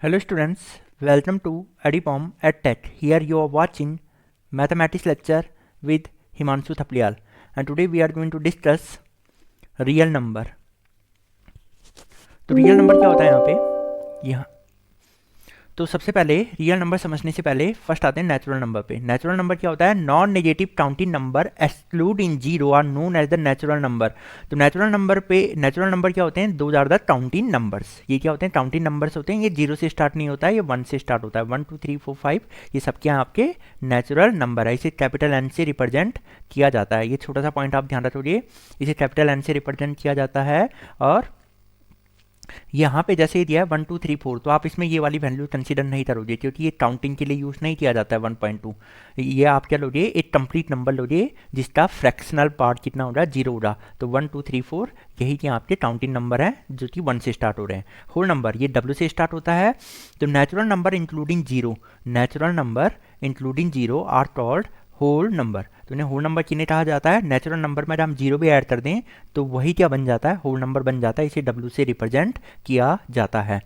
Hello students, welcome to Adipom EdTech. Here you are watching mathematics lecture with Himanshu Thapliyal, and today we are going to discuss real number. तो real number क्या होता है यहाँ पे यहाँ तो सबसे पहले रियल नंबर समझने से पहले फर्स्ट आते हैं नेचुरल नंबर पे। नेचुरल नंबर क्या होता है? Non negative counting number excluding zero are known as the natural number. तो नेचुरल नंबर क्या होते हैं? Those are the counting numbers. ये क्या होते हैं? काउंटिंग नंबर्स होते हैं। ये जीरो से स्टार्ट नहीं होता है, ये वन से स्टार्ट होता है। 1 2 3 4 5 ये सबके यहाँ आपके नेचुरल नंबर है। इसे कैपिटल एन से रिप्रेजेंट किया जाता है। ये छोटा सा पॉइंट आप ध्यान रखोगे, इसे कैपिटल एन से रिप्रेजेंट किया जाता है। और यहाँ पे जैसे ही दिया है 1 2 3 4, तो आप इसमें ये वाली वैल्यू कंसीडर नहीं करोगे क्योंकि ये काउंटिंग के लिए यूज़ नहीं किया जाता है 1.2। ये आप क्या लोगे? एक कंप्लीट नंबर लोगे जिसका फ्रैक्शनल पार्ट कितना हो रहा है? 0 हो रहा। तो 1 2 3 4 यही के आपके काउंटिंग नंबर है जो कि 1 से स्टार्ट हो रहे हैं। होल नंबर ये W से स्टार्ट होता है। तो natural number including zero are called whole number. तो इन्हें होल नंबर किन्हें कहा जाता है? नेचुरल नंबर में जब हम जीरो भी ऐड कर दें तो वही क्या बन जाता है? होल नंबर बन जाता है। इसे W से रिप्रेजेंट किया जाता है।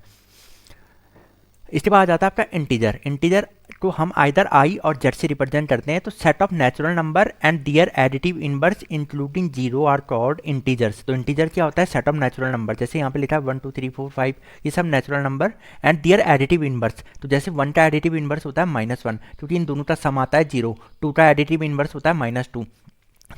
इसके बाद आ जाता है आपका इंटीजर को हम आइदर आई और जेड से रिप्रेजेंट करते हैं। तो set of natural number and their additive inverse including zero are called integers. तो इंटीजर क्या होता है? Set of natural number. जैसे यहाँ पे लिखा है 1 2 3 4 5 ये सब natural number and their additive inverse. तो जैसे 1 का एडिटिव इनवर्स होता है -1 क्योंकि इन दोनों का सम आता है 0। 2 का एडिटिव इनवर्स होता है -2।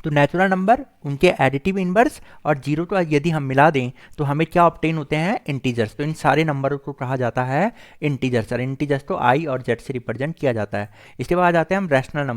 तो नेचुरल नंबर, उनके एडिटिव इनवर्स और जीरो को यदि हम मिला दें तो हमें क्या ऑब्टेन होते हैं? इंटीजर्स। तो इन सारे नंबरों को कहा जाता है इंटीजर्स, और इंटीजर्स को आई और जेड से रिप्रेजेंट किया जाता है। इसके बाद आते हैं हम rational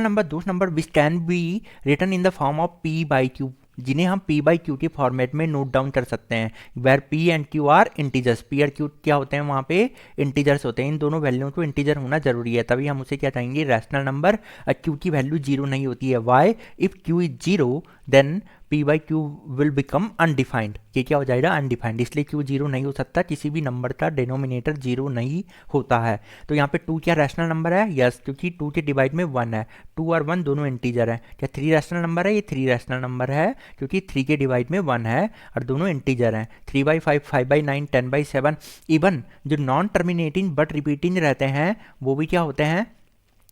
number those number which can be written in the form of P/Q, जिन्हें हम P/Q के फॉर्मेट में नोट डाउन कर सकते हैं। Where P and Q are integers. P और Q क्या होते हैं? वहाँ पे इंटीजर्स होते हैं। इन दोनों वैल्यूओं को इंटीजर होना जरूरी है, तभी हम उसे क्या कहेंगे? Rational number. Q की वैल्यू जीरो नहीं होती है। Why? If Q is zero then P/Q will become undefined. ये क्या हो जाएगा? अनडिफाइंड। इसलिए Q जीरो नहीं हो सकता, किसी भी नंबर का डिनोमिनेटर जीरो नहीं होता है। तो यहाँ पे 2 क्या रैशनल नंबर है? यस, क्योंकि 2 के डिवाइड में 1 है। 2 और 1 दोनों इंटीजर है। क्या 3 रैशनल नंबर है? ये 3 रैशनल नंबर है क्योंकि 3 के डिवाइड में 1 है और दोनों इंटीजर हैं। 3/5 5/9 10/7 इवन जो नॉन टर्मिनेटिंग बट रिपीटिंग रहते हैं वो भी क्या होते हैं?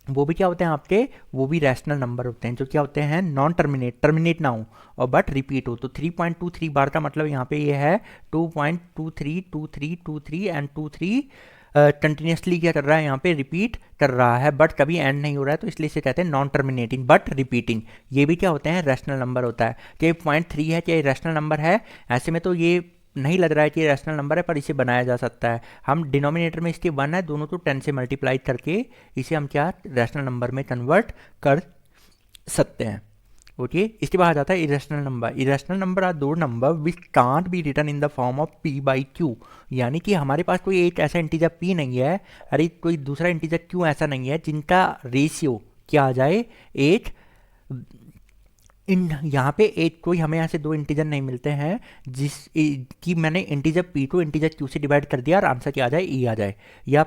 आपके वो भी रैशनल नंबर होते हैं जो क्या होते हैं? नॉन टर्मिनेट ना हो और बट रिपीट हो। तो 3.23 बार का मतलब यहाँ पे ये है 2.232323 एंड 23 कंटिन्यूसली क्या कर रहा है? यहाँ पे रिपीट कर रहा है बट कभी एंड नहीं हो रहा है, तो इसलिए इसे कहते हैं नॉन टर्मिनेटिंग बट रिपीटिंग। ये भी क्या होते हैं? रैशनल नंबर होता है। क्या 0.3 है? क्या रैशनल नंबर है? ऐसे में तो ये नहीं लग रहा है कि ये रैशनल नंबर है, पर इसे बनाया जा सकता है। हम डिनोमिनेटर में इसके 1 है, दोनों को 10 से मल्टीप्लाई करके इसे हम क्या रैशनल नंबर में कन्वर्ट कर सकते हैं। ओके इसके बाद आ जाता है irrational number are those number which can't be written in the form of P/Q। यानी कि हमारे पास कोई एक ऐसा इंटीजर P नहीं है, अरे कोई दूसरा इंटीजर Q ऐसा नहीं है जिनका रेशियो क्या आ जाए? एक इन यहाँ पे एक कोई हमें यहाँ से दो इंटीजर नहीं मिलते हैं कि मैंने इंटीजर P को इंटीजर Q से डिवाइड कर दिया और आंसर क्या आ जाए? E आ जाए, या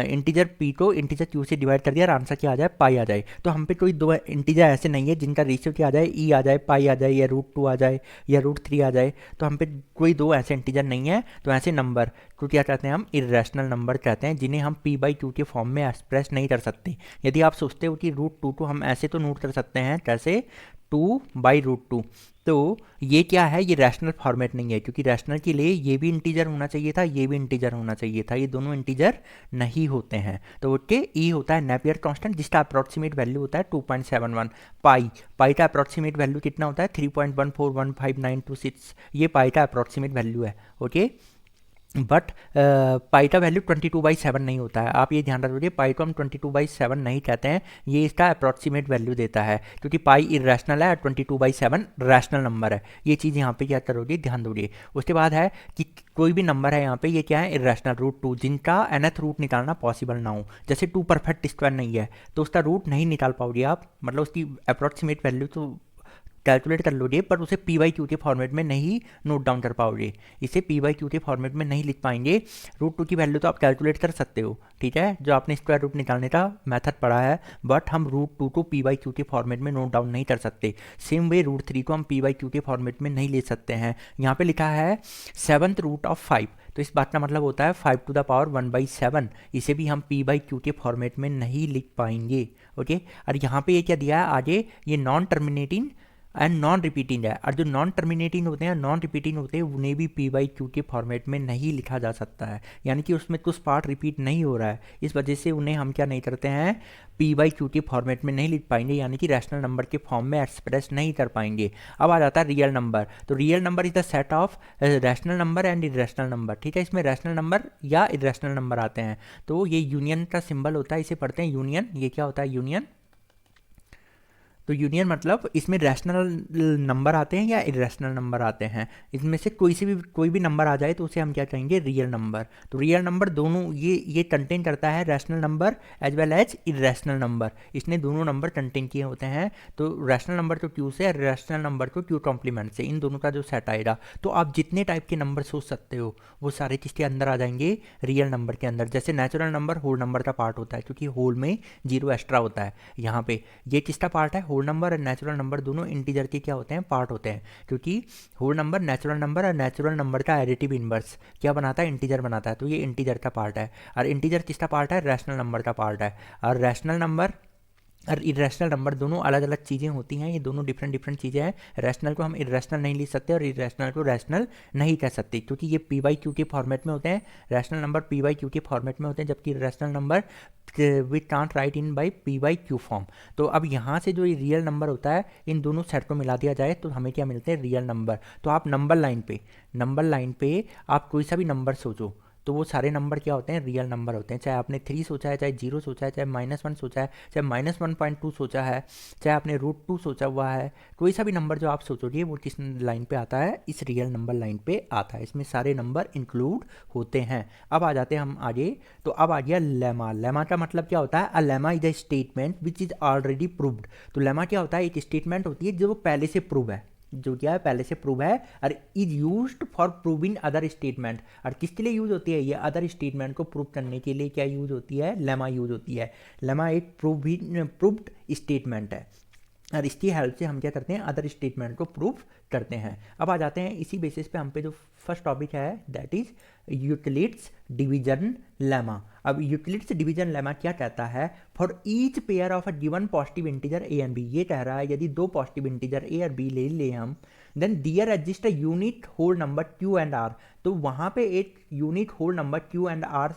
इंटीजर P को इंटीजर Q से डिवाइड कर दिया और आंसर क्या आ जाए? पाई आ जाए। तो हम पे कोई दो इंटीजर ऐसे नहीं है जिनका रेशियो क्या आ जाए? E आ जाए, पाई आ जाए, या √2 आ जाए, या √3 आ जाए। तो हम पे कोई दो ऐसे इंटीजर नहीं है। तो ऐसे नंबर को क्या कहते हैं? हम इर्रेशनल नंबर कहते हैं, जिन्हें हम P/Q के फॉर्म में एक्सप्रेस नहीं कर सकते। यदि आप सोचते हो कि √2 को हम ऐसे तो नोट कर सकते हैं, कैसे? 2/√2। तो ये क्या है? ये रैशनल फॉर्मेट नहीं है, क्योंकि रैशनल के लिए ये भी इंटीजर होना चाहिए था, ये भी इंटीजर होना चाहिए था। ये दोनों इंटीजर नहीं होते हैं। तो ओके ई होता है नेपियर कांस्टेंट, जिसका अप्रॉक्सीमेट वैल्यू होता है 2.71। पाई का अप्रॉक्सीमेट वैल्यू कितना होता है? 3.1415926। ये पाई का अप्रॉक्सीमेट वैल्यू है। ओके बट पाई का वैल्यू 22/7 नहीं होता है। आप ये ध्यान रखिए, पाई को हम 22/7 नहीं कहते हैं, ये इसका अप्रॉक्सीमेट वैल्यू देता है, क्योंकि पाई इरेशनल है और 22/7 रैशनल नंबर है। ये चीज़ यहाँ पे क्या करोगे? ध्यान दोगे। उसके बाद है कि कोई भी नंबर है यहाँ पे, ये क्या है? इरेशनल √2, जिनका nth रूट निकालना पॉसिबल ना हो। जैसे 2 परफेक्ट स्क्वायर नहीं है तो उसका रूट नहीं निकाल पाओगे आप, मतलब उसकी अप्रॉक्सीमेट वैल्यू तो कैलकुलेट कर लोगे, पर उसे P/Q के फॉर्मेट में नहीं नोट डाउन कर पाओगे। इसे P/Q के फॉर्मेट में नहीं लिख पाएंगे। √2 की वैल्यू तो आप कैलकुलेट कर सकते हो, ठीक है, जो आपने स्क्वायर रूट निकालने का मेथड पढ़ा है, बट हम √2 को P/Q के फॉर्मेट में नोट डाउन नहीं कर सकते। सेम वे √3 को हम P/Q के फॉर्मेट में नहीं ले सकते हैं। यहाँ पे लिखा है 7th रूट ऑफ 5, तो इस बात का मतलब होता है 5⁻1/7, इसे भी हम p/q के फॉर्मेट में नहीं लिख पाएंगे। ओके, और यहाँ पे ये क्या दिया है आगे, ये non terminating and non repeating है, और जो नॉन टर्मिनेटिंग होते हैं, नॉन रिपीटिंग होते हैं, उन्हें भी p/q के फॉर्मेट में नहीं लिखा जा सकता है, यानी कि उसमें कुछ पार्ट रिपीट नहीं हो रहा है, इस वजह से उन्हें हम क्या नहीं करते हैं, p/q के फॉर्मेट में नहीं लिख पाएंगे, यानी कि रैशनल नंबर के फॉर्म में एक्सप्रेस नहीं कर पाएंगे। अब आ जाता है रियल नंबर। तो real number is the set of rational number and irrational number. ठीक है, इसमें रैशनल नंबर या इरेशनल नंबर आते हैं। तो ये यूनियन का सिंबल होता है, इसे पढ़ते हैं यूनियन। ये क्या होता है यूनियन? तो यूनियन मतलब इसमें रैशनल नंबर आते हैं या इरेशनल नंबर आते हैं, इसमें से कोई भी नंबर आ जाए तो उसे हम क्या कहेंगे, रियल नंबर। तो रियल नंबर दोनों ये कंटेन करता है rational number as well as irrational number, इसने दोनों नंबर कंटेन किए होते हैं। तो रैशनल नंबर तो क्यू से, रैशनल नंबर तो क्यू कॉम्प्लीमेंट से, इन दोनों का जो सेट आएगा। तो आप जितने टाइप के नंबर सोच सकते हो वो सारे किसके अंदर आ जाएंगे, रियल नंबर के अंदर। जैसे नेचुरल नंबर होल नंबर का पार्ट होता है, क्योंकि होल में जीरो एक्स्ट्रा होता है। यहाँ पे ये किसका पार्ट है, होल नंबर और नेचुरल नंबर दोनों इंटीजर के क्या होते हैं, पार्ट होते हैं, क्योंकि होल नंबर नेचुरल नंबर और नेचुरल नंबर का एडिटिव इनवर्स क्या बनाता है, इंटीजर बनाता है। तो ये इंटीजर का पार्ट है, और इंटीजर किसका पार्ट है, रैशनल नंबर का पार्ट है। और रैशनल नंबर और इरेशनल नंबर दोनों अलग अलग चीज़ें होती हैं, ये दोनों डिफरेंट डिफरेंट चीज़ें हैं। रैशनल को हम इरेशनल नहीं लिख सकते और इरेशनल को रैशनल नहीं कह सकते, क्योंकि ये p/q के फॉर्मेट में होते हैं। रैशनल नंबर p/q के फॉर्मेट में होते हैं, जबकि rational number we can't write in by p/q form. तो अब यहाँ से जो ये रियल नंबर होता है, इन दोनों सेट को मिला दिया जाए तो हमें क्या मिलते हैं, रियल नंबर। तो आप नंबर लाइन पे आप कोई सा भी नंबर सोचो, तो वो सारे नंबर क्या होते हैं, रियल नंबर होते हैं। चाहे आपने 3 सोचा है, चाहे 0 सोचा है, चाहे -1 सोचा है, चाहे -1.2 सोचा है, चाहे आपने √2 सोचा हुआ है, कोई सा भी नंबर जो आप सोचोगे वो किस लाइन पे आता है, इस रियल नंबर लाइन पे आता है। इसमें सारे नंबर इंक्लूड होते हैं। अब आ जाते हैं हम आगे। तो अब आ गया लेमा। लेमा का मतलब क्या होता है, a lemma is a statement which is already proved. तो लेमा क्या होता है, एक स्टेटमेंट होती है जो पहले से प्रूव है, जो क्या है, पहले से प्रूव है, और is used for proving other statement. और किसके लिए यूज होती है, ये अदर स्टेटमेंट को प्रूव करने के लिए क्या यूज होती है, लेमा यूज होती है। लेमा एक प्रूव्ड स्टेटमेंट है, और इसकी हेल्प से हम क्या करते हैं, अदर स्टेटमेंट को प्रूव करते हैं। अब आ जाते हैं इसी बेसिस पे हम पे जो फर्स्ट टॉपिक है, that is Euclid's division lemma. अब यूक्लिड्स डिवीजन लेमा क्या कहता है, for each pair of a given positive integer A and B, ये कह रहा है यदि दो पॉजिटिव इंटीजर ए और बी ले ले हम, then there exist a unique whole number q and r. तो वहाँ पे एक unique whole number q and r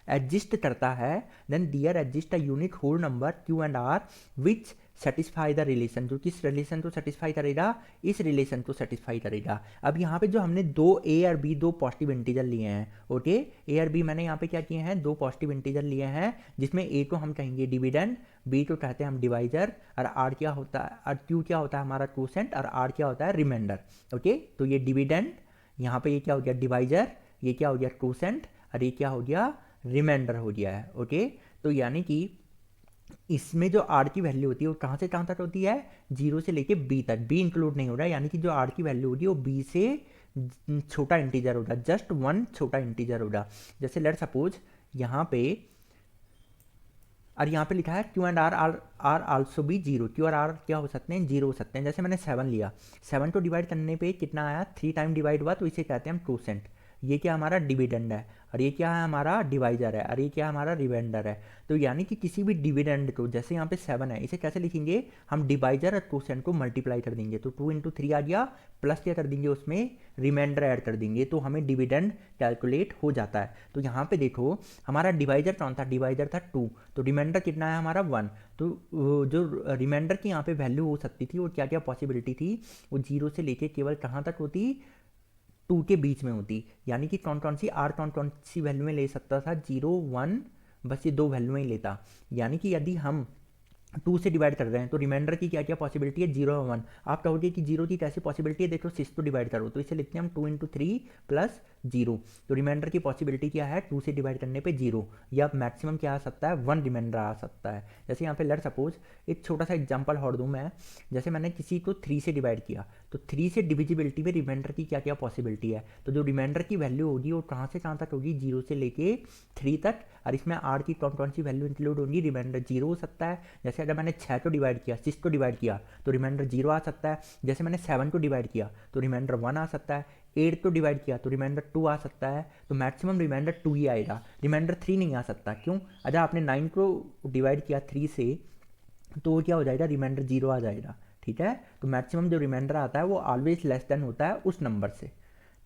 exist करता है, then there exist a unique whole number q and r which satisfy the relation, जो किस relation को satisfy करेगा, इस रिलेशन को सेटिस्फाई करेगा। अब यहाँ पे जो हमने दो ए और बी, दो पॉजिटिव इंटीजर लिए हैं, ओके, ए और बी मैंने यहाँ पे क्या किए हैं, दो पॉजिटिव इंटीजर लिए हैं, जिसमें ए को हम कहेंगे डिविडेंड, बी को कहते हैं हम डिवाइजर, और आर क्या होता है, और क्यू क्या होता है हमारा क्वोशेंट, और आर क्या होता है रिमाइंडर। ओके, तो ये डिविडेंड, यहाँ पे ये क्या हो गया डिवाइजर, ये क्या हो गया क्वोशेंट, और ये क्या हो गया रिमाइंडर हो गया है। ओके, तो यानी कि इसमें जो आर की वैल्यू होती है वो कहाँ से कहाँ तक होती है, 0 से लेके बी तक, बी इंक्लूड नहीं हो रहा है, यानी कि जो आर की वैल्यू होगी वो बी से छोटा इंटीजर होगा, जस्ट 1 छोटा इंटीजर होगा। जैसे लेट सपोज यहाँ पे, और यहाँ पे लिखा है q and r are also be 0, q और आर क्या हो सकते हैं, 0 हो सकते हैं। जैसे मैंने 7 लिया, 7 को डिवाइड करने पे कितना आया, 3 टाइम डिवाइड हुआ, तो इसे कहते हैं हम क्वोशेंट। ये क्या हमारा डिविडेंड है, और ये क्या है हमारा डिवाइजर है, और ये क्या हमारा रिमाइंडर है। तो यानी कि किसी भी डिविडेंड को, जैसे यहाँ पे 7 है, इसे कैसे लिखेंगे, हम डिवाइजर और क्वोशेंट को मल्टीप्लाई कर देंगे, तो 2 × 3 आ गया, प्लस क्या कर देंगे उसमें, रिमाइंडर ऐड कर देंगे, तो हमें डिविडेंड कैलकुलेट हो जाता है। तो यहाँ पे देखो हमारा डिवाइजर कौन था, डिवाइजर था 2, तो रिमाइंडर कितना है हमारा 1। तो जो रिमाइंडर की यहाँ पे वैल्यू हो सकती थी, वो क्या क्या पॉसिबिलिटी थी, वो 0 से लेके केवल कहाँ तक होती, 2 के बीच में होती। यानी कि कौन कौन सी, आर कौन कौन सी वैल्यू में ले सकता था, 0 1, बस ये दो वैल्यू में ही लेता। यानी कि यदि हम 2 से डिवाइड कर रहे हैं तो रिमाइंडर की क्या क्या पॉसिबिलिटी है, 0 और 1। आप कहोगे कि 0 की कैसी पॉसिबिलिटी है, देखो 6 को डिवाइड करो, तो इसे लिखते हैं हम 2 × 3 + 0। तो रिमाइंडर की पॉसिबिलिटी क्या है, 2 से डिवाइड करने पे 0, या मैक्सिमम क्या आ सकता है, 1 रिमाइंडर आ सकता है। जैसे यहाँ पे लेट सपोज एक छोटा सा एग्जांपल और दूँ मैं, जैसे मैंने किसी को 3 से डिवाइड किया, तो 3 से डिविजिबिलिटी में रिमाइंडर की क्या क्या पॉसिबिलिटी है, तो जो रिमाइंडर की वैल्यू होगी वो कहाँ से कहाँ तक होगी, 0 से लेके 3 तक। और इसमें आर की कौन कौन सी वैल्यू इंक्लूड होगी, रिमाइंडर 0 हो सकता है, जैसे जैसे अगर मैंने 6 को डिवाइड किया, 6 को डिवाइड किया तो रिमाइंडर 0 आ सकता है। जैसे मैंने 7 को डिवाइड किया तो रिमाइंडर 1 आ सकता है। 8 को डिवाइड किया तो रिमाइंडर 2 आ सकता है। तो मैक्सिमम रिमाइंडर 2 ही आएगा, रिमाइंडर 3 नहीं आ सकता। क्यों? अगर आपने 9 को डिवाइड किया 3 से तो क्या हो जाएगा, रिमाइंडर 0 आ जाएगा। ठीक है, तो मैक्सिमम जो रिमाइंडर आता है वो ऑलवेज लेस देन होता है उस नंबर से।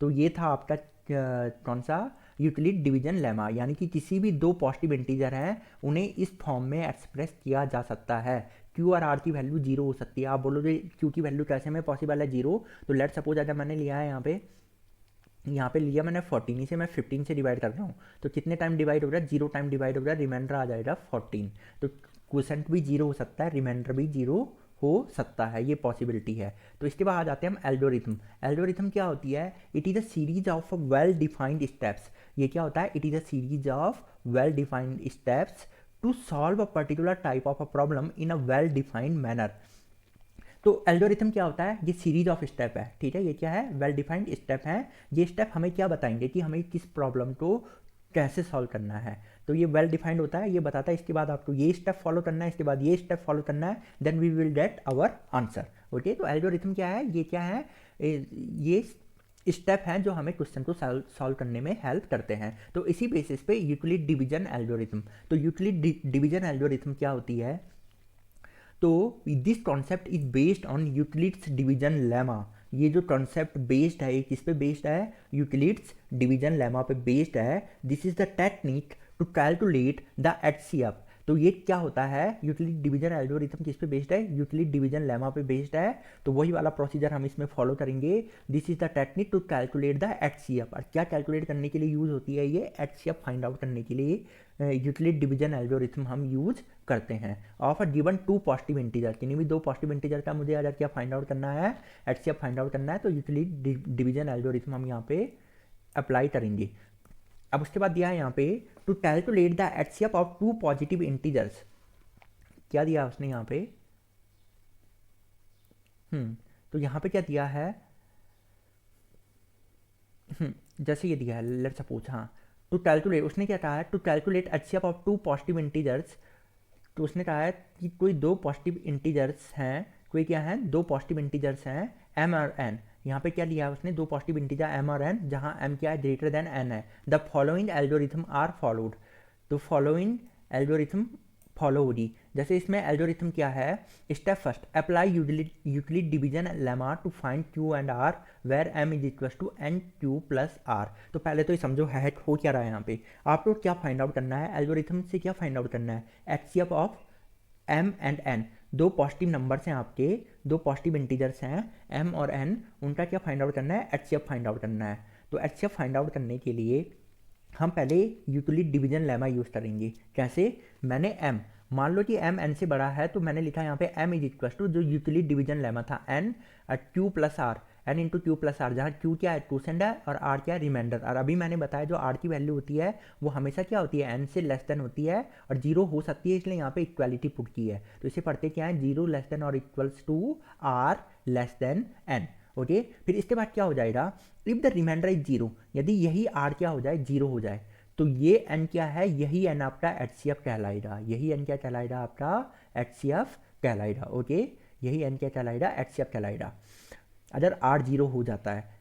तो ये था आपका कौन सा, यूक्लिड डिवीजन लेमा, यानी कि किसी भी दो पॉजिटिव इंटीजर हैं उन्हें इस फॉर्म में एक्सप्रेस किया जा सकता है। क्यू और आर की वैल्यू 0 हो सकती है। आप बोलोगे क्यू की वैल्यू कैसे में पॉसिबल है 0? तो लेट सपोज अगर मैंने लिया है यहाँ पे लिया मैंने 14, इसे मैं 15 से डिवाइड कर रहा हूँ, तो कितने टाइम डिवाइड हो रहा है, 0 टाइम डिवाइड हो रहा है, रिमाइंडर आ जाएगा 14। तो क्वोशेंट भी 0 हो सकता है, रिमाइंडर भी 0 हो सकता है, ये पॉसिबिलिटी है। तो इसके बाद आ जाते हैं हम एल्गोरिथम। एल्गोरिथम क्या होती है? It is a series of well defined steps. ये क्या होता है? It is a series of well defined steps to solve a particular type of a problem in a well defined manner. तो algorithm क्या होता है? ये सीरीज ऑफ स्टेप है। ठीक है, ये क्या है? वेल डिफाइंड स्टेप है। ये स्टेप हमें क्या बताएंगे कि हमें किस प्रॉब्लम को कैसे सॉल्व करना है। तो ये वेल डिफाइंड होता है, ये बताता है इसके बाद आपको ये स्टेप फॉलो करना है, इसके बाद ये स्टेप फॉलो करना है, then we will get our answer. Okay, तो एल्गोरिथम क्या है? ये क्या है? ये स्टेप हैं जो हमें क्वेश्चन को सॉल्व करने में हेल्प करते हैं। तो इसी बेसिस पे यूक्लिड डिवीजन एल्गोरिथम। तो यूक्लिड डिवीजन एल्गोरिथम क्या होती है? तो this concept is based on Euclid's division lemma. ये जो कॉन्सेप्ट बेस्ड है, ये किस पे बेस्ड है? यूक्लिड्स डिवीजन लेमा पे बेस्ड है। This is the technique to calculate the HCF. तो ये क्या होता है? यूक्लिड डिवीजन एल्गोरिथम किस पे बेस्ड है? यूक्लिड डिवीजन लेमा पे बेस्ड है। तो वही वाला प्रोसीजर हम इसमें फॉलो करेंगे। This is the technique to calculate the HCF. और क्या कैलकुलेट करने के लिए यूज होती है ये? एचसीएफ फाइंड आउट करने के लिए यूक्लिड डिवीजन एल्गोरिथम हम यूज करते हैं। Of a given two positive integer, किन्हीं भी दो पॉजिटिव इंटीजर का मुझे अगर क्या फाइंड आउट करना है, एचसीएफ फाइंड आउट करना है, तो यूक्लिड डिवीजन एल्गोरिथम हम यहाँ पे अप्लाई करेंगे। अब उसके बाद दिया है यहाँ पे to calculate the HCF of two positive integers. क्या दिया उसने यहाँ पे? तो यहाँ पे क्या दिया है? जैसे ये दिया है, लेट्स सपोज, हाँ, टू कैलकुलेट, उसने क्या कहा है? To calculate HCF of two positive integers. तो उसने कहा है कि कोई दो पॉजिटिव इंटीजर्स हैं, कोई क्या है? दो पॉजिटिव इंटीजर्स हैं m और n। यहाँ पे क्या लिया है उसने? दो पॉजिटिव इंटीजर m और n, जहाँ m क्या है? ग्रेटर देन n है। The following algorithm are followed. तो फॉलोइंग एल्गोरिथम फॉलो होगी। जैसे इसमें एल्गोरिथम क्या है? Step first, apply Euclid division lemma to find q and r where m is equal to n q plus r. तो पहले तो ये समझो है हो क्या रहा है यहाँ पे। आपको क्या फाइंड आउट करना है? एल्गोरिथम से क्या फाइंड आउट करना है? HCF of m and n। दो पॉजिटिव नंबर्स हैं आपके, दो पॉजिटिव इंटीजर्स हैं m और n, उनका क्या फाइंड आउट करना है? एचसीएफ फाइंड आउट करना है। तो एचसीएफ फाइंड आउट करने के लिए हम पहले यूक्लिड डिवीजन लेमा यूज़ करेंगे। कैसे? मैंने m, मान लो कि m n से बड़ा है, तो मैंने लिखा यहाँ पे m इज इक्वल टू जो यूक्लिड डिवीजन लेमा था n q plus r, n into q plus r, जहाँ q क्या है? क्वोशेंट है और r क्या है? रिमाइंडर। और अभी मैंने बताया जो r की वैल्यू होती है वो हमेशा क्या होती है? n से लेस देन होती है और 0 हो सकती है, इसलिए यहाँ पे इक्वालिटी पुट की है। तो इसे पढ़ते क्या है? 0 लेस देन और equals to r less than n। Okay, फिर इसके बाद क्या हो जाएगा? इफ द रिमाइंडर इज 0, यदि यही r क्या हो जाए? 0 हो जाए, तो ये n क्या है? यही n आपका एचसीएफ कहलाएगा। यही n क्या कहलाएगा? आपका एचसीएफ कहलाएगा। ओके, यही n क्या कहलाएगा? एचसीएफ कहलाएगा अगर r 0 हो जाता है।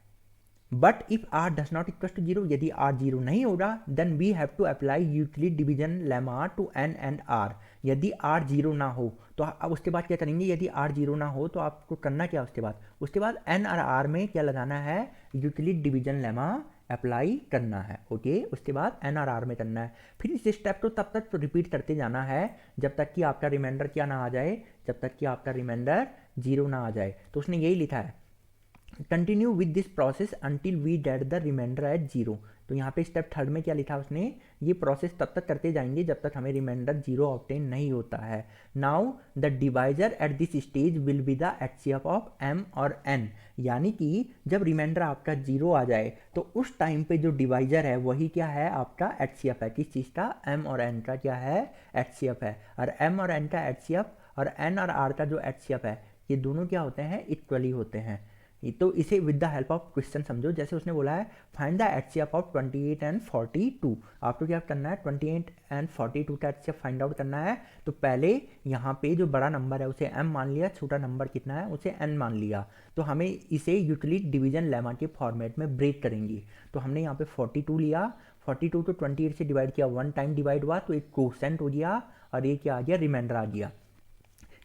But if r does not equal to 0, यदि r 0 नहीं होगा, then we have to apply Euclid division lemma to n and r। यदि r 0 ना हो तो अब उसके बाद क्या करेंगे? यदि r 0 ना हो तो आपको करना क्या? उसके बाद n और r में क्या लगाना है? यूक्लिड डिवीजन लेमा अप्लाई करना है। ओके, उसके बाद n और r में करना है। फिर इस स्टेप को तब तक रिपीट करते जाना है जब तक कि आपका रिमाइंडर क्या ना आ जाए? जब तक कि आपका रिमाइंडर 0 ना आ जाए। तो उसने यही लिखा है, continue with this process until we get the remainder at 0। तो यहाँ पे स्टेप थर्ड में क्या लिखा उसने? ये प्रोसेस तब तक करते जाएंगे जब तक हमें रिमाइंडर 0 ऑब्टेन नहीं होता है। Now the divisor at this stage will be the HCF of m और n। यानी कि जब रिमाइंडर आपका 0 आ जाए तो उस टाइम पे जो डिवाइजर है वही क्या है? आपका एचसीएफ है। किस चीज़ का? m और n का क्या है? एचसीएफ है। और m और n का एचसीएफ और n और r का जो एचसीएफ है, ये दोनों क्या होते हैं? इक्वली होते हैं। तो इसे with the help of question समझो। जैसे उसने बोला है find the HCF of 28 and 42, आपको क्या करना है 28 एंड 42 का एचसीएफ फाइंड आउट करना है। तो पहले यहाँ पे जो बड़ा नंबर है उसे m मान लिया, छोटा नंबर कितना है उसे n मान लिया। तो हमें इसे यूटिलिटी डिवीजन लेमा के फॉर्मेट में ब्रेक करेंगे। तो हमने यहाँ पे 42 लिया, 42 को 28 से डिवाइड किया, 1 टाइम डिवाइड हुआ तो एक कोसेंट हो गया और ये क्या आ गया रिमाइंडर आ गया।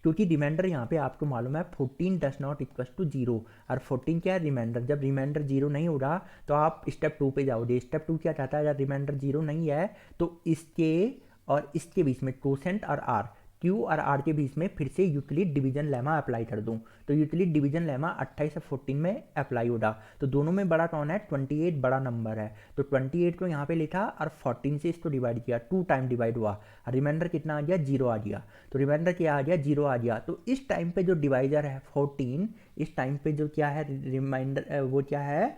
क्योंकि रिमाइंडर यहाँ पे आपको मालूम है 14 डज नॉट इक्वल टू 0 और 14 क्या है रिमाइंडर। जब रिमाइंडर 0 नहीं हो रहा तो आप स्टेप 2 पे जाओगे। स्टेप 2 क्या चाहता है, जब रिमाइंडर 0 नहीं है तो इसके और इसके बीच में कोसेंट और r, Q और R के बीच में फिर से यूटिलिटी डिवीजन लेमा अप्लाई कर दूं। तो यूटिलिटी डिवीजन लेमा 28 से 14 में अप्लाई होगा। तो दोनों में बड़ा कौन है, 28 बड़ा नंबर है। तो 28 को यहाँ पे लिखा और 14 से इसको डिवाइड किया, 2 टाइम डिवाइड हुआ, रिमाइंडर कितना आ गया 0 आ गया। तो रिमाइंडर क्या आ गया 0 आ गया। तो इस टाइम पे जो डिवाइजर है 14, इस टाइम पे जो क्या है रिमाइंडर वो क्या है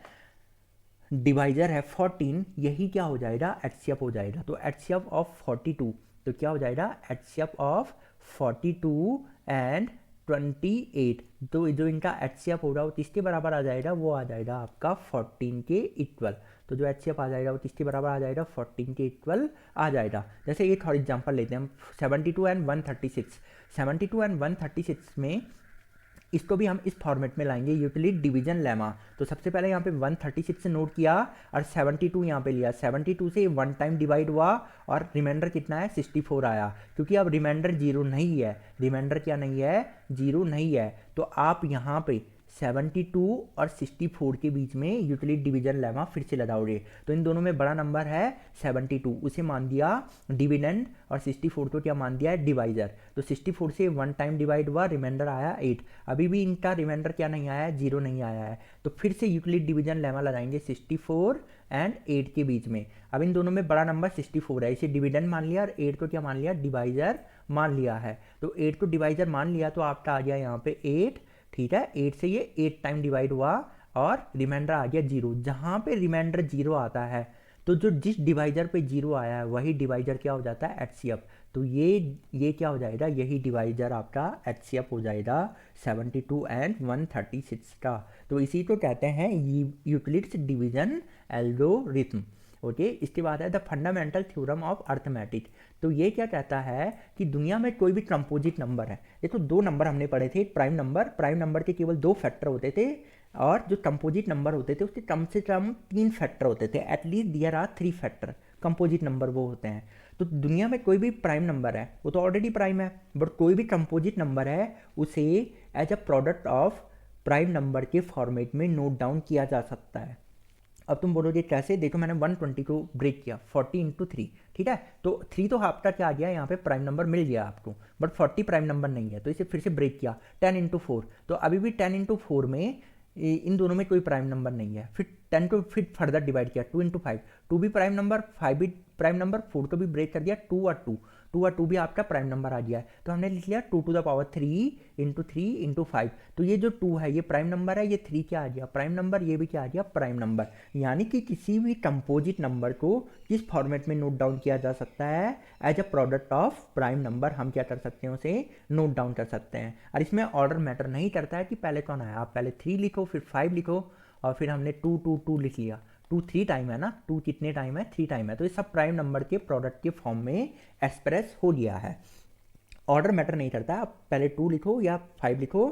डिवाइजर है 14, यही क्या हो जाएगा एचसीएफ हो जाएगा। तो एचसीएफ ऑफ 42 तो क्या हो जाएगा एचसीएफ ऑफ 42 एंड 28। तो जो इनका एचसीएफ होगा वो किसके बराबर आ जाएगा, वो आ जाएगा आपका 14 के इक्वल। तो जो एचसीएफ आ जाएगा वो किसके बराबर आ जाएगा 14 के इक्वल आ जाएगा। जैसे एक और एग्जांपल लेते हैं हम 72 एंड 136। 72 एंड 136 में इसको भी हम इस फॉर्मेट में लाएंगे यूटिलिटी डिवीजन लेमा। तो सबसे पहले यहाँ पे 136 से नोट किया और 72 यहाँ पे लिया, 72 से 1 टाइम डिवाइड हुआ और रिमाइंडर कितना है 64 आया। क्योंकि अब रिमाइंडर 0 नहीं है, रिमाइंडर क्या नहीं है 0 नहीं है। तो आप यहाँ पे 72 और 64 के बीच में यूटिलिटी डिवीजन लेमा फिर से लगाओगे। तो इन दोनों में बड़ा नंबर है 72, उसे मान दिया डिविडेंड और 64 को क्या मान दिया है डिवाइजर। तो 64 से 1 टाइम डिवाइड हुआ, रिमाइंडर आया 8। अभी भी इनका रिमाइंडर क्या नहीं आया है 0 नहीं आया है। तो फिर से यूटिलिटी डिवीजन लेमा लगाएंगे 64 एंड 8 के बीच में। अब इन दोनों में बड़ा नंबर 64 है, इसे डिविडेंड मान लिया और 8 को क्या मान लिया डिवाइजर मान लिया है। तो 8 को डिवाइजर मान लिया तो आपका आ गया यहाँ पे 8, ठीक है। 8 से ये 8 टाइम डिवाइड हुआ और रिमाइंडर आ गया 0। जहाँ पे रिमाइंडर 0 आता है तो जो जिस डिवाइजर पे 0 आया है वही डिवाइजर क्या हो जाता है एचसीएफ। तो ये क्या हो जाएगा, यही डिवाइजर आपका एचसीएफ हो जाएगा 72 एंड 136 का। तो इसी को कहते हैं यूटिलिटी डिवीजन एल्गोरिथम। ओके, इसके बाद है the fundamental theorem of arithmetic. तो ये क्या कहता है कि दुनिया में कोई भी कंपोजिट नंबर है, देखो 2 नंबर हमने पढ़े थे, प्राइम नंबर के केवल 2 फैक्टर होते थे और जो कंपोजिट नंबर होते थे उसके कम से कम 3 फैक्टर होते थे। At least there are 3 factor composite number वो होते हैं। तो दुनिया में कोई भी प्राइम नंबर है वो तो ऑलरेडी प्राइम है, बट कोई भी कंपोजिट नंबर है उसे as a product of prime number के फॉर्मेट में नोट डाउन किया जा सकता है। अब तुम बोलोगे कैसे, देखो मैंने 120 को ब्रेक किया 40 इंटू 3, ठीक है। तो 3 तो आपका क्या आ गया यहाँ पे प्राइम नंबर मिल गया आपको, बट 40 प्राइम नंबर नहीं है। तो इसे फिर से ब्रेक किया 10 इंटू 4, तो अभी भी 10 इंटू 4 में इन दोनों में कोई प्राइम नंबर नहीं है। फिर 10 को फिर फर्दर डिवाइड किया 2 इंटू 5, 2 भी प्राइम नंबर, 5 भी प्राइम नंबर, 4 को भी ब्रेक कर दिया 2 और 2 भी आपका प्राइम नंबर आ गया है। तो हमने लिख लिया 2 to the power 3 into 3 into 5। तो ये जो 2 है ये प्राइम नंबर है, ये 3 क्या आ गया प्राइम नंबर, ये भी क्या आ गया प्राइम नंबर। यानी कि किसी भी कंपोजिट नंबर को किस फॉर्मेट में नोट डाउन किया जा सकता है as a product of prime number. हम क्या कर सकते हैं उसे नोट डाउन कर सकते हैं। और इसमें ऑर्डर मैटर नहीं करता है कि पहले कौन आया, आप पहले 3 लिखो फिर 5 लिखो और फिर हमने 2 2 2 लिख लिया। 2 3 टाइम है ना, 2 कितने टाइम है 3 टाइम है। तो ये सब प्राइम नंबर के प्रोडक्ट के फॉर्म में एक्सप्रेस हो गया है। ऑर्डर मैटर नहीं करता, आप पहले 2 लिखो या 5 लिखो,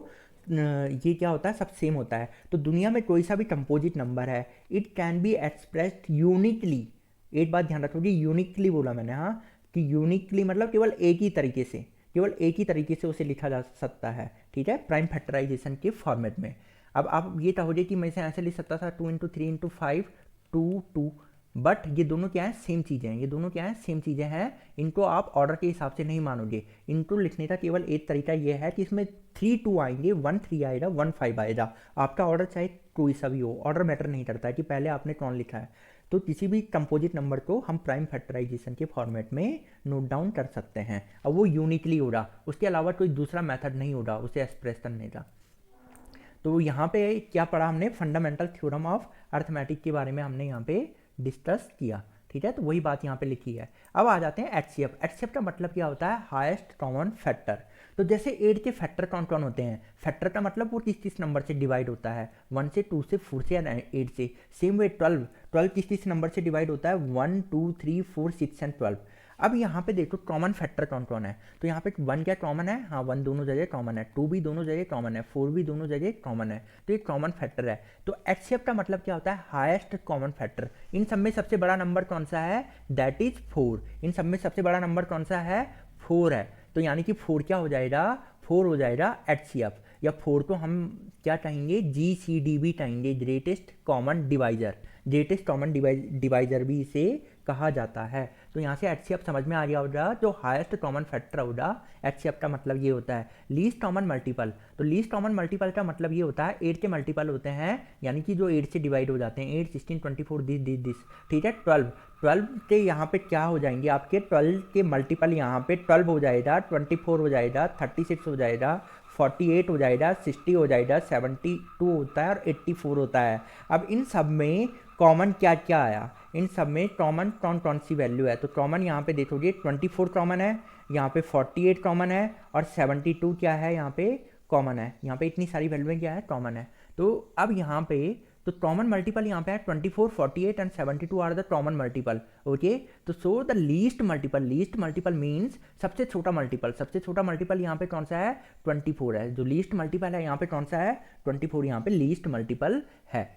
ये क्या होता है सब सेम होता है। तो दुनिया में कोई सा भी कंपोजिट नंबर है, it can be expressed uniquely. एक बात ध्यान रखोगे, यूनिकली बोला मैंने, हाँ, कि यूनिकली मतलब केवल एक ही तरीके से, केवल एक ही तरीके से उसे लिखा जा सकता है, ठीक है, प्राइम फैक्टराइजेशन के फॉर्मेट में। अब आप ये कहोगे कि मैं इसे ऐसे लिख सकता था 2 इंटू 3 इंटू 5 2 2, बट ये दोनों क्या है सेम चीज़ें हैं, ये दोनों क्या है सेम चीज़ें हैं। इनको आप ऑर्डर के हिसाब से नहीं मानोगे। इनको लिखने का केवल एक तरीका ये है कि इसमें 3 2 आएंगे, 1 3 आएगा, 1 5 आएगा। आपका ऑर्डर चाहे कोई सा भी हो, ऑर्डर मैटर नहीं करता है कि पहले आपने कौन लिखा है। तो किसी भी कंपोजिट नंबर को हम प्राइम फैक्टराइजेशन के फॉर्मेट में नोट डाउन कर सकते हैं। अब वो यूनिकली होगा, उसके अलावा कोई दूसरा मेथड नहीं होगा उसे एक्सप्रेस करने का। तो यहाँ पे क्या पढ़ा हमने, फंडामेंटल थ्योरम ऑफ अर्थमेटिक के बारे में हमने यहाँ पे डिस्कस किया, ठीक है। तो वही बात यहाँ पे लिखी है। अब आ जाते हैं एचसीएफ। एचसीएफ का मतलब क्या होता है, हाईएस्ट कॉमन फैक्टर। तो जैसे 8 के फैक्टर कौन कौन होते हैं, फैक्टर का मतलब वो किस नंबर से डिवाइड होता है, 1 से, 2 से, 4 से या 8 से। सेम वे 12 किस नंबर से डिवाइड होता है, 1 2 3 4 6 एंड 12। अब यहाँ पे देखो कॉमन फैक्टर कौन कौन है, तो यहाँ पे 1 क्या कॉमन है, हाँ 1 दोनों जगह कॉमन है, 2 भी दोनों जगह कॉमन है, 4 भी दोनों जगह कॉमन है, तो ये कॉमन फैक्टर है। तो एचसीएफ का मतलब क्या होता है, हाईएस्ट कॉमन फैक्टर। इन सब में सबसे बड़ा नंबर कौन सा है, दैट इज 4। इन सब में सबसे बड़ा नंबर कौन सा है, 4 है। तो यानी कि 4 क्या हो जाएगा, 4 हो जाएगा एचसीएफ, या 4 को हम क्या कहेंगे, जीसीडी भी कहेंगे, greatest common divisor. Greatest common divisor भी इसे कहा जाता है। तो यहाँ से एचसीएफ समझ में आ गया होगा, जो हाईएस्ट कॉमन फैक्टर होगा एचसीएफ का मतलब ये होता है। लीस्ट कॉमन मल्टीपल, तो लीस्ट कॉमन मल्टीपल का मतलब ये होता है 8 के मल्टीपल होते हैं, यानी कि जो 8 से डिवाइड हो जाते हैं, 8 16 24 दिस, ठीक है। 12 के यहाँ पे क्या हो जाएंगे आपके, 12 के मल्टीपल यहाँ पे 12 हो जाएगा, 24 हो जाएगा, 36 हो जाएगा, 48 हो जाएगा, 60 हो जाएगा, 72 होता है और 84 होता है। अब इन सब में कॉमन क्या क्या आया, इन सब में कॉमन कौन कौन सी वैल्यू है, तो कॉमन यहाँ पे देखोगे 24 कॉमन है, यहाँ पे 48 कॉमन है और 72 क्या है, यहाँ पे कॉमन है। यहाँ पे इतनी सारी वैल्यूएं क्या है, कॉमन है। तो अब यहाँ पे तो कॉमन मल्टीपल यहाँ पे है 24, 48 and 72 are the common multiple. Okay, तो so the least multiple means सबसे छोटा मल्टीपल। सबसे छोटा मल्टीपल यहाँ पे कौन सा है, 24 है। जो लीस्ट मल्टीपल है यहाँ पे कौन सा है, 24 यहाँ पे लीस्ट मल्टीपल है।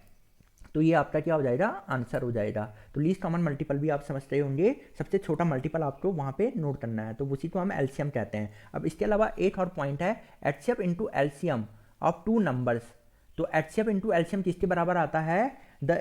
तो ये आपका क्या हो जाएगा, आंसर हो जाएगा। तो लीस्ट कॉमन मल्टीपल भी आप समझते होंगे, सबसे छोटा मल्टीपल आपको वहाँ पे नोट करना है, तो उसी को हम एलसीएम कहते हैं। अब इसके अलावा एक और पॉइंट है, HCF into LCM of two numbers. तो एचसीएफ इंटू एलसीएम किसके बराबर आता है, the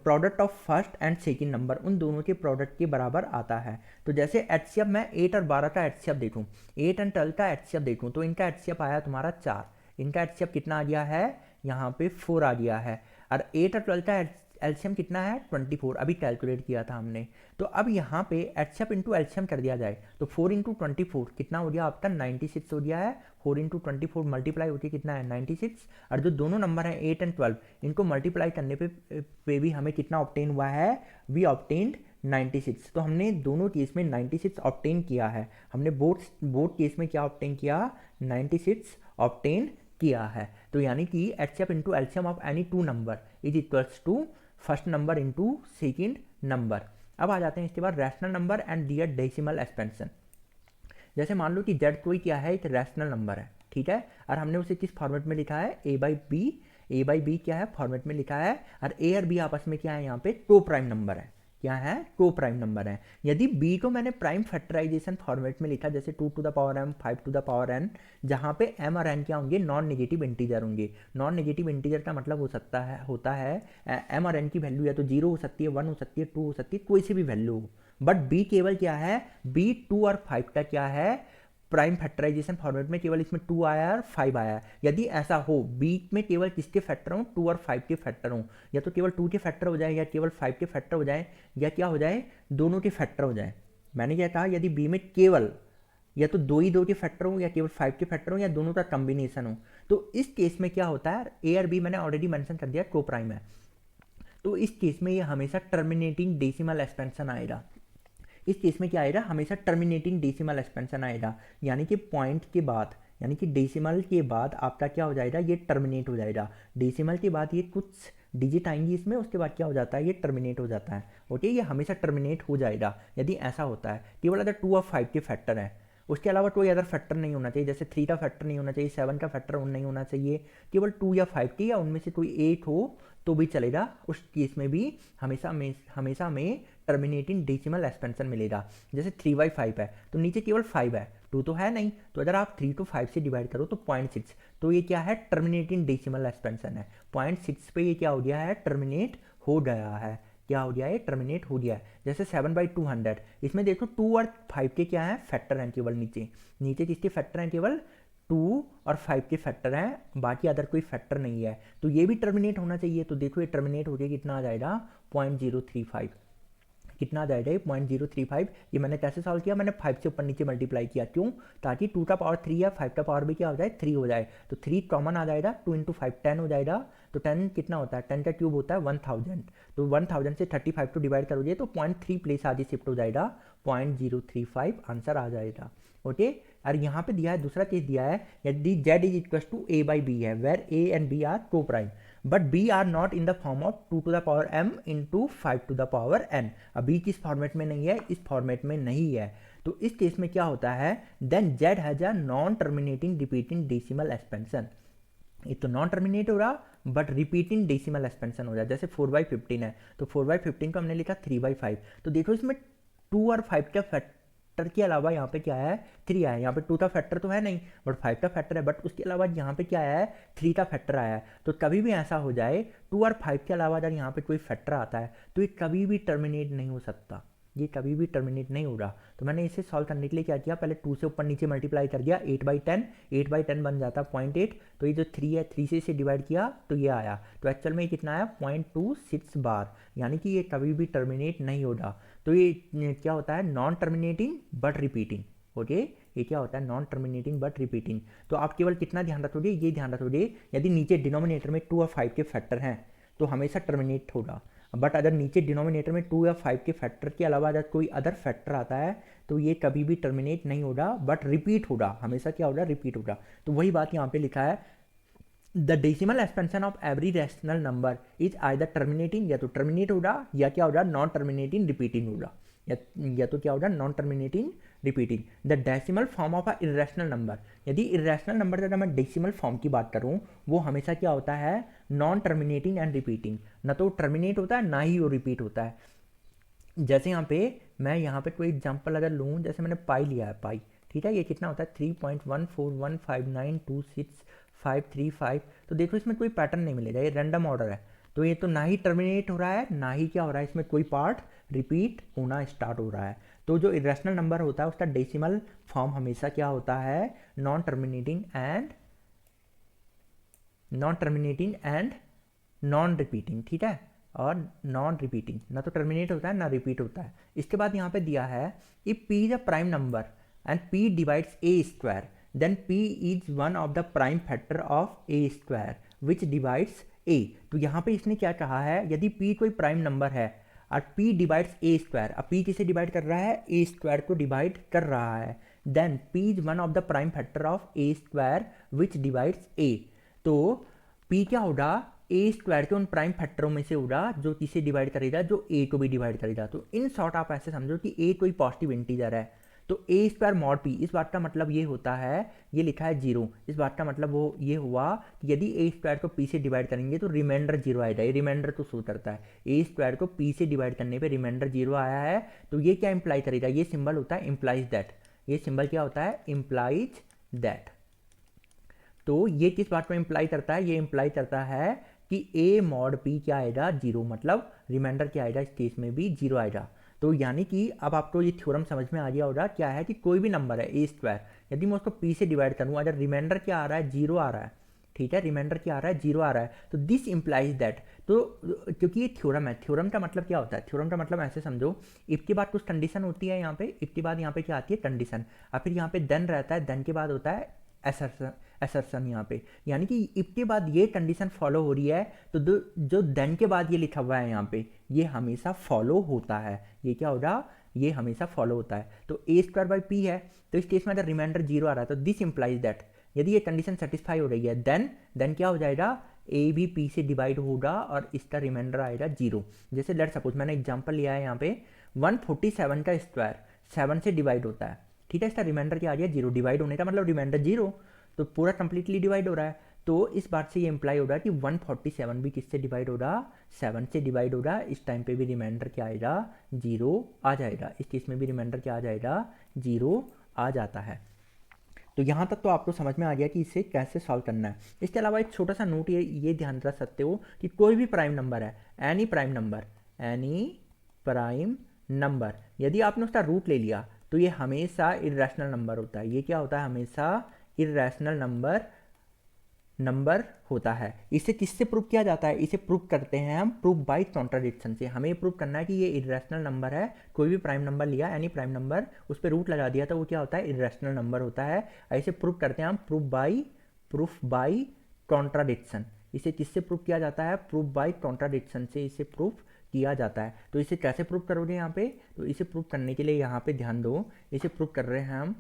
product of first and second number, उन दोनों के प्रोडक्ट के बराबर आता है। तो जैसे एचसीएफ मैं 8 और 12 का एचसीएफ देखूँ, 8 एंड 12 का एचसीएफ देखूँ, तो इनका एचसीएफ आया तुम्हारा 4, इनका एचसीएफ कितना आ गया है, यहाँ पे 4 आ गया है। और 8 और 12 का एलसीएम कितना है, 24, अभी कैलकुलेट किया था हमने। तो अब यहाँ पे एचसीएफ इंटू एलसीएम कर दिया जाए, तो 4 इंटू 24 कितना हो गया आपका, 96 हो गया है। 4 इंटू 24 मल्टीप्लाई होकर कितना है, 96। और जो दोनों नंबर हैं 8 एंड 12, इनको मल्टीप्लाई करने पे भी हमें कितना ऑब्टेन हुआ है, वी ऑब्टेन्ड 96। तो हमने दोनों केस में 96 ऑब्टेन किया है। हमने बोथ केस में क्या ऑब्टेन किया, 96 ऑब्टेन किया है। तो यानी कि HCF into LCM of any two number is equals to first number into second number. अब आ जाते हैं इसके बाद rational number and their decimal expansion. जैसे मान लो कि जेड कोई क्या है, एक रैशनल नंबर है, ठीक है, और हमने उसे किस फॉर्मेट में लिखा है, ए बाई बी क्या है फॉर्मेट में लिखा है, और ए और बी आपस में क्या है, यहाँ पे को प्राइम नंबर है, क्या है, को प्राइम नंबर है। यदि b को मैंने प्राइम फैक्टराइजेशन फॉर्मेट में लिखा, जैसे 2 to the power m, 5 to the power n, जहाँ पे m और n क्या होंगे, नॉन नेगेटिव इंटीजर होंगे। नॉन नेगेटिव इंटीजर का मतलब होता है m और n की वैल्यू या तो 0 हो सकती है, 1 हो सकती है, 2 हो सकती है, कोई सी भी वैल्यू हो। बट b केवल क्या है, b 2 और 5 का क्या है, प्राइम फैक्टराइजेशन फॉर्मेट में केवल इसमें 2 आया और 5 आया। यदि ऐसा हो, b में केवल किसके फैक्टर हों, 2 और 5 के फैक्टर हों, या तो केवल 2 के फैक्टर हो जाए, या केवल 5 के फैक्टर हो जाए, या क्या हो जाए, दोनों के फैक्टर हो जाए। मैंने क्या कहा, यदि b में केवल या तो 2 के फैक्टर हो, या केवल 5 के फैक्टर हो, या दोनों का कॉम्बिनेशन हो, तो इस केस में क्या होता है, a और b मैंने ऑलरेडी मेंशन कर दिया को प्राइम है, तो इस केस में ये हमेशा टर्मिनेटिंग डेसिमल एक्सपेंशन आएगा। इस केस में क्या आएगा, हमेशा टर्मिनेटिंग डेसिमल एक्सपेंशन आएगा, यानी कि पॉइंट के बाद, यानी कि डेसिमल के बाद आपका क्या हो जाएगा, ये टर्मिनेट हो जाएगा। डेसिमल के बाद ये कुछ डिजिट आएंगी इसमें, उसके बाद क्या हो जाता है, ये टर्मिनेट हो जाता है। ओके, ये हमेशा टर्मिनेट हो जाएगा यदि ऐसा होता है, केवल अगर 2 और 5 के फैक्टर है, उसके अलावा कोई अदर फैक्टर नहीं होना चाहिए, जैसे 3 का फैक्टर नहीं होना चाहिए, 7 का फैक्टर नहीं होना चाहिए, केवल 2 या 5 की, या उनमें से कोई 8 हो तो भी चलेगा। उस केस में भी हमेशा में टर्मिनेटिंग डेसिमल एक्सपेंशन मिलेगा। जैसे 3/5 है तो नीचे केवल 5 है, 2 तो है नहीं, तो अगर आप 3 को 5 से डिवाइड करो तो 0.6, तो ये क्या है, टर्मिनेटिंग डेसिमल एक्सपेंशन है। 0.6 पे ये क्या हो गया है, टर्मिनेट हो गया है। क्या हो गया है, टर्मिनेट हो गया है। जैसे 7/200, इसमें देखो 2 और 5 के क्या है, फैक्टर हैं केवल, नीचे किसके फैक्टर हैं, केवल 2 और 5 के फैक्टर हैं, बाकी अदर कोई फैक्टर नहीं है, तो ये भी टर्मिनेट होना चाहिए। तो देखो ये टर्मिनेट हो गया, कितना आ जाएगा, 0.035, कितना आ जाएगा, 0.035। ये मैंने कैसे सॉल्व किया, मैंने 5 से ऊपर नीचे मल्टीप्लाई किया, क्यों, ताकि 2 का पावर 3 या 5 का पावर भी क्या हो जाए, 3 हो जाए। तो 3 कॉमन आ जाएगा, 2 इंटू 5 10 हो जाएगा, तो 10 कितना होता है, 10 का क्यूब होता है 1000, तो 1000 से 35 को डिवाइड करोगे तो 0.3 प्लेस आगे शिफ्ट हो जाएगा, 0.035 आंसर आ जाएगा। ओके, और यहाँ पे दिया है दूसरा चीज दिया है, यदि z is equal to a by B है, where a and b are coprime but b are not in the form of 2 to the power m into 5 to the power n। अब b किस format में नहीं है, इस format में नहीं है, तो इस केस में क्या होता है, then z has a non terminating repeating decimal expansion. ये तो नॉन टर्मिनेट हो रहा बट रिपीटिंग डेसिमल एक्सपेंशन हो रहा है। जैसे 4/15 है तो 4/15 को हमने लिखा 3/5, तो देखो इसमें 2 और 5 का फैक्टर के अलावा यहाँ पे क्या है, 3 आया है। यहाँ पे 2 का फैक्टर तो है नहीं बट 5 का फैक्टर है, बट उसके अलावा यहाँ पे क्या आया है, 3 का फैक्टर आया है। तो कभी भी ऐसा हो जाए 2 और 5 के अलावा अगर यहाँ पे कोई फैक्टर आता है तो ये कभी भी टर्मिनेट नहीं हो सकता, ये कभी भी टर्मिनेट नहीं हो रहा। तो मैंने इसे सॉल्व करने के लिए क्या किया, पहले 2 से ऊपर नीचे मल्टीप्लाई कर दिया, 8/10, 8/10 बन जाता 0.8, तो ये जो 3 है 3 से इसे डिवाइड किया तो ये आया, तो एक्चुअल में ये कितना आया 0.26 बार, यानी कि ये कभी भी टर्मिनेट नहीं हो रहा। तो ये क्या होता है, non terminating but repeating. Okay, ये क्या होता है, नॉन टर्मिनेटिंग बट रिपीटिंग। तो आप केवल कितना ध्यान रखोगे, ये ध्यान रखोगे यदि नीचे डिनोमिनेटर में 2 और 5 के फैक्टर हैं तो हमेशा टर्मिनेट होगा, बट अगर नीचे डिनोमिनेटर में 2 या 5 के फैक्टर के अलावा अगर कोई अदर फैक्टर आता है तो ये कभी भी टर्मिनेट नहीं होगा बट रिपीट होगा, हमेशा क्या होगा, रिपीट होगा। तो वही बात यहाँ पे लिखा है, the decimal expansion of every rational number is either terminating, या तो टर्मिनेट होगा या क्या होगा, नॉन टर्मिनेटिंग रिपीटिंग होगा, या तो क्या होगा, non terminating repeating. The decimal form of a irrational number, यदि इरेशनल नंबर का मैं डेसिमल फॉर्म की बात करूं वो हमेशा क्या होता है, नॉन टर्मिनेटिंग एंड रिपीटिंग, ना तो टर्मिनेट होता है ना ही वो रिपीट होता है। जैसे यहाँ पे मैं यहाँ पे कोई एग्जांपल अगर लूँ, जैसे मैंने पाई लिया है, पाई ठीक है, ये कितना होता है 3.1415926 तो देखो इसमें कोई पैटर्न नहीं मिलेगा, ये रैंडम ऑर्डर है, तो ये तो ना ही टर्मिनेट हो रहा है ना ही क्या हो रहा है, इसमें कोई पार्ट रिपीट होना स्टार्ट हो रहा है। तो जो इरेशनल नंबर होता है उसका डेसिमल फॉर्म हमेशा क्या होता है, non terminating and non repeating, ठीक है, और नॉन रिपीटिंग, ना तो टर्मिनेट होता है ना रिपीट होता है। इसके बाद यहाँ पे दिया है, if p is a prime number and p divides a square then p is one of the prime factor of a square which divides a। तो यहाँ पे इसने क्या कहा है, यदि p कोई प्राइम नंबर है और p डिवाइड्स a स्क्वायर, अब p किसे डिवाइड कर रहा है, a स्क्वायर को डिवाइड कर रहा है, then p is one of the prime factor of a square which divides a। तो p क्या होगा, ए स्क्वायर के उन प्राइम फैक्टरों में से होगा जो किसे डिवाइड करेगा, जो ए को भी डिवाइड करेगा। तो इन शॉर्ट आप ऐसे समझो कि ए कोई पॉजिटिव इंटीजर है, तो ए स्क्वायर मॉड पी, इस बात का मतलब ये होता है, ये लिखा है 0, इस बात का मतलब वो ये हुआ कि यदि ए स्क्वायर को पी से डिवाइड करेंगे तो रिमाइंडर 0 आएगा। ये रिमाइंडर तो शो करता है, ए स्क्वायर को पी से डिवाइड करने पे रिमाइंडर 0 आया है, तो ये क्या इंप्लाई करेगा, ये सिंबल होता है इम्प्लाइज दैट, ये सिंबल क्या होता है, इम्प्लाइज दैट। तो ये किस बात में इंप्लाई करता है, ये इंप्लाई करता है कि a मॉड p क्या आएगा, 0, मतलब रिमाइंडर क्या आएगा, इस केस में भी 0 आएगा। तो यानी कि अब आपको ये थ्योरम समझ में आ गया होगा, क्या है कि कोई भी नंबर है a स्क्वायर, यदि मैं उसको p से डिवाइड करूँ, अगर रिमाइंडर क्या आ रहा है, 0 आ रहा है, ठीक है, रिमाइंडर क्या आ रहा है, 0 आ रहा है, तो दिस इंप्लाइज दैट। तो क्योंकि ये थ्योरम है, थ्योरम का मतलब क्या होता है, थ्योरम का मतलब ऐसे समझो, इफ के बाद कुछ कंडीशन होती है, यहाँ पे इफ के बाद यहाँ पे क्या आती है, कंडीशन, और फिर यहाँ पे देन रहता है, देन के बाद होता है असर्शन यहाँ पे, यानी कि इफ के बाद ये कंडीशन फॉलो हो रही है तो जो देन के बाद ये लिखा हुआ है यहाँ पे, ये हमेशा फॉलो होता है, ये क्या होगा, ये हमेशा फॉलो होता है। तो ए स्क्वायर बाई पी है, तो इस केस में अगर रिमाइंडर 0 आ रहा है तो दिस इंप्लाइज दैट, यदि ये कंडीशन सेटिस्फाई हो रही है देन क्या हो जाएगा, ए भी पी से डिवाइड होगा और इसका रिमाइंडर आएगा 0। जैसे लेट सपोज मैंने एग्जाम्पल लिया है यहाँ पे, 147 का स्क्वायर 7 से डिवाइड होता है, ठीक है, इसका रिमाइंडर क्या आ गया, 0, डिवाइड होने का मतलब रिमाइंडर 0, तो पूरा कंप्लीटली डिवाइड हो रहा है। तो इस बात से ये इंप्लाई हो रहा है कि 147 भी किससे डिवाइड हो रहा, 7 से डिवाइड हो रहा है, इस टाइम पे भी रिमाइंडर क्या आएगा, 0 आ जाएगा, इस केस में भी रिमाइंडर क्या आ जाएगा, 0 आ जाता है। तो यहाँ तक तो आपको समझ में आ गया कि इसे कैसे सॉल्व करना है। इसके अलावा एक छोटा सा नोट ये ध्यान रख सकते हो कि कोई भी प्राइम नंबर है, एनी प्राइम नंबर, यदि आपने उसका रूट ले लिया तो ये हमेशा इरेशनल नंबर होता है, ये क्या होता है, हमेशा इरेशनल नंबर होता है। इसे किससे प्रूव किया जाता है, इसे प्रूव करते हैं हम प्रूफ बाय कॉन्ट्राडिक्शन से। हमें प्रूव करना है कि ये इरेशनल नंबर है, कोई भी प्राइम नंबर लिया, एनी प्राइम नंबर, उस पर रूट लगा दिया तो वो क्या होता है, इरेशनल नंबर होता है। ऐसे प्रूव करते हैं हम प्रूफ बाय कॉन्ट्राडिक्शन। इसे किससे प्रूव किया जाता है? प्रूफ बाय कॉन्ट्राडिक्शन से इसे प्रूफ किया जाता है। तो इसे कैसे प्रूव करोगे यहाँ पे? तो इसे प्रूव करने के लिए यहाँ पे ध्यान दो, इसे प्रूव कर रहे हैं हम,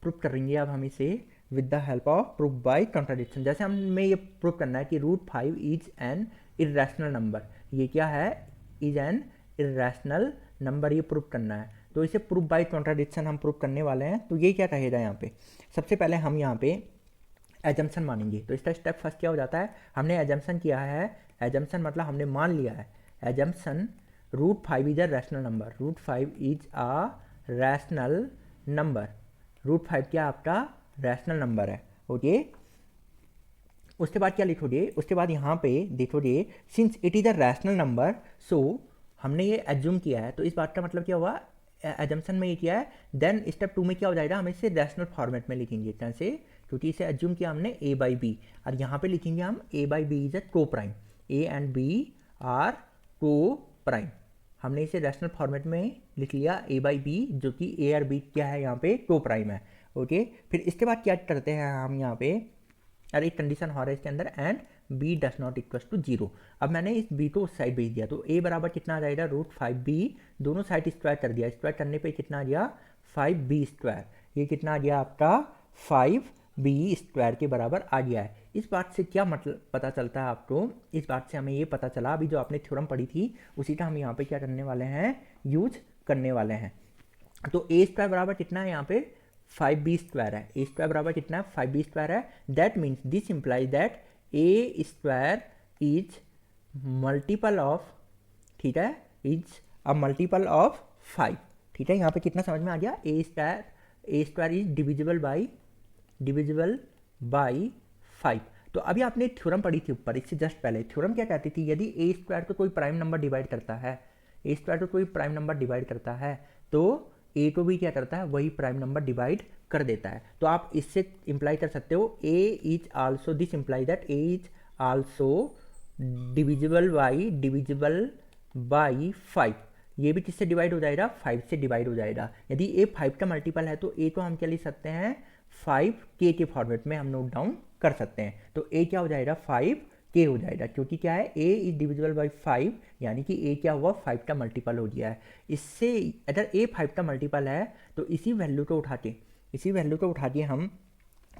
प्रूव करेंगे अब हम इसे with the help of proof by contradiction. जैसे हमें ये प्रूव करना है कि √5 इज एन इरेशनल नंबर, ये क्या है? इज एन इरेशनल नंबर, ये प्रूव करना है। तो इसे प्रूफ बाय कॉन्ट्राडिक्शन हम प्रूव करने वाले हैं। तो ये क्या रहेगा यहाँ पे? सबसे पहले हम यहाँ पे एजम्पशन मानेंगे। तो इसका स्टेप फर्स्ट क्या हो जाता है? हमने एजम्पशन किया है, एजम्पशन मतलब हमने मान लिया है, assumption √5 is a rational number, √5 is a rational number, √5 क्या आपका रैशनल नंबर है। ओके, उसके बाद क्या लिखोगे? उसके बाद यहाँ पे देखोगे since it is a rational number, so हमने ये एज्यूम किया है। तो इस बात का मतलब क्या हुआ? एजम्पशन में ये किया है। देन स्टेप 2 में क्या हो जाएगा? हम इसे रैशनल फॉर्मेट में लिखेंगे, कैसे? क्योंकि इसे एज्यूम किया हमने a बाई बी, और यहाँ पे लिखेंगे हम a by B is a coprime, a and b are coprime. हमने इसे रैशनल फॉर्मेट में लिख लिया a बाई बी, जो कि a और b क्या है यहाँ पे? को प्राइम है। ओके, फिर इसके बाद क्या करते हैं हम यहाँ पे? और एक कंडीशन हो रहा है इसके अंदर, and b does not equal to 0। अब मैंने इस b को उस साइड भेज दिया, तो a बराबर कितना आ जाएगा? √5b, दोनों साइड स्क्वायर कर दिया, स्क्वायर करने पे कितना आ गया? 5b square. ये कितना आ गया आपका? 5b स्क्वायर के बराबर आ गया है। इस बात से क्या मतलब पता चलता है आपको? इस बात से हमें ये पता चला, अभी जो आपने थ्योरम पढ़ी थी उसी का हम यहाँ पे क्या करने वाले हैं? यूज करने वाले हैं। तो a स्क्वायर बराबर कितना है यहाँ पे? 5b स्क्वायर है। a स्क्वायर बराबर कितना है? 5b स्क्वायर है। That means this implies that a square is multiple of, ठीक है, इज अ मल्टीपल ऑफ 5। ठीक है, यहाँ पे कितना समझ में आ गया? a square is divisible by 5। तो अभी आपने थ्योरम पढ़ी थी ऊपर, इससे जस्ट पहले थ्योरम क्या कहती थी? यदि a स्क्वायर को कोई प्राइम नंबर डिवाइड करता है, a स्क्वायर को कोई प्राइम नंबर डिवाइड करता है, तो a को भी क्या करता है? वही प्राइम नंबर डिवाइड कर देता है। तो आप इससे इंप्लाई कर सकते हो a is also, this imply that a is also divisible by 5। ये भी किससे डिवाइड हो जाएगा? 5 से डिवाइड हो जाएगा। यदि a 5 का मल्टीपल है तो a को हम क्या लिख सकते हैं? 5k के फॉर्मेट में हम नोट डाउन कर सकते हैं। तो a क्या हो जाएगा? 5k हो जाएगा, क्योंकि क्या है? a इज डिविजिबल बाई 5, यानी कि a क्या हुआ? 5 का मल्टीपल हो गया है। इससे अगर a 5 का मल्टीपल है तो इसी वैल्यू को उठा के हम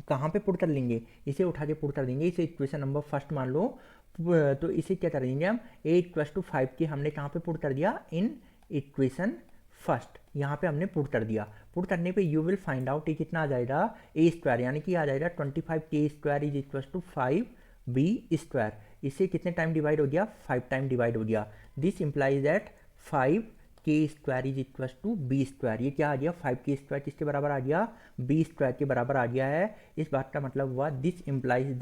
कहाँ पे पुट कर लेंगे? इसे उठा के पुट कर देंगे, इसे इक्वेशन नंबर फर्स्ट मान लो। तो इसे क्या करेंगे हम? a इक्वल टू 5 के हमने कहाँ पे पुट कर दिया? इन इक्वेशन फर्स्ट, यहाँ पे हमने पुट कर दिया। पुट करने पे यू विल फाइंड आउट ये कितना आ जाएगा? a स्क्वायर, यानी कि आ जाएगा 25k square is equal to 5b square. इससे कितने टाइम डिवाइड हो गया? 5 टाइम डिवाइड हो गया। This implies that 5k square is equal to b square. ये क्या आ गया? 5k स्क्वायर किसके बराबर आ गया? b स्क्वायर के बराबर आ गया है। इस बात का मतलब हुआ दिस इंप्लाइज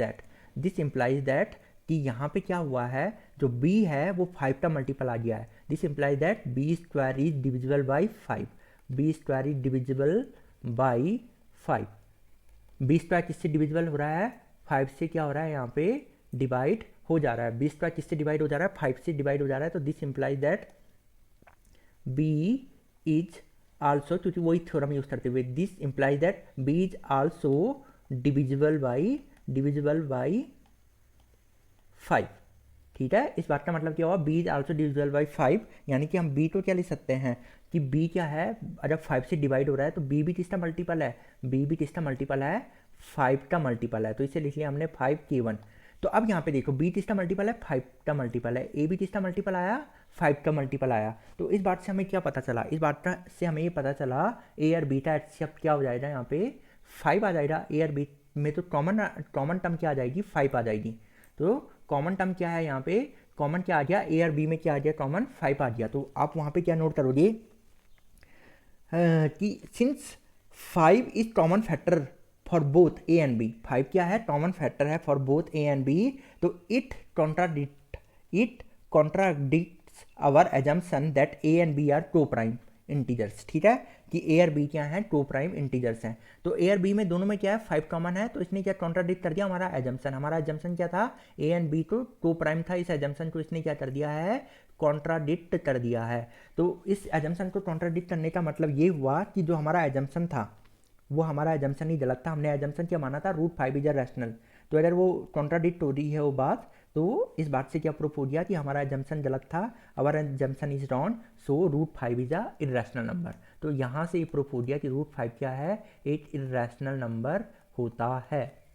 दैट कि यहाँ पे क्या हुआ है? जो b है वो 5 का मल्टीपल आ गया है। This implies that b square is divisible by 5, b square is divisible by 5। b square किससे डिविजिबल हो रहा है? 5 से क्या हो रहा है? यहाँ पे डिवाइड हो जा रहा है। b स्क्वायर किससे डिवाइड हो जा रहा है? 5 से डिवाइड हो जा रहा है। तो this implies that b is also, क्योंकि वही थ्योरम यूज करते हुए, this implies that b is also divisible by 5। ठीक है, इस बात का मतलब क्या हुआ? b is also divisible by 5, यानी कि हम b को क्या लिख सकते हैं कि b क्या है? अगर 5 से डिवाइड हो रहा है तो b भी किसका मल्टीपल है? b भी किसका मल्टीपल है? 5 का मल्टीपल है। तो इसे लिख लिया हमने 5k1। तो अब यहाँ पे देखो b किसका मल्टीपल है? 5 का मल्टीपल है। a भी किसका मल्टीपल आया? 5 का मल्टीपल आया। तो इस बात से हमें क्या पता चला? इस बात से हमें ये पता चला a और b का एक्सेप्ट क्या हो जाएगा? यहाँ पे 5 आ जाएगा। a और b में तो कॉमन टर्म क्या आ जाएगी? 5 आ जाएगी। तो कॉमन टर्म क्या है यहाँ पे? कॉमन क्या आ गया? a और b में क्या आ गया? कॉमन 5 आ गया। तो आप वहाँ पे क्या नोट करोगे कि since 5 is common factor for both a and b, 5 क्या है? कॉमन फैक्टर है for both a and b, तो it contradicts our assumption that a and b are coprime integers. ठीक है, कि a और b क्या हैं? को प्राइम इंटीजर्स हैं। तो a और b में दोनों में क्या है? 5 कॉमन है। तो इसने क्या कॉन्ट्राडिक्ट कर दिया? हमारा एजम्पशन। हमारा एजम्पशन क्या था? a एंड b को प्राइम था। इस एजम्पशन को इसने क्या कर दिया है? कॉन्ट्राडिक्ट कर दिया है। तो इस एजम्पशन को कॉन्ट्राडिक्ट करने का मतलब ये हुआ कि जो हमारा एजम्पशन था वो हमारा एजम्पशन ही गलत था। हमने एजम्पशन क्या माना था? √5 इज अ रैशनल। तो अगर वो कॉन्ट्राडिक्ट हो रही है वो बात, तो इस बात से क्या प्रूफ हो गया कि हमारा जम्पशन गलत था, our assumption is wrong, so √5 is a irrational number. तो यहाँ से ये प्रूफ हो गया कि √5 क्या है, एक इरेशनल नंबर होता है।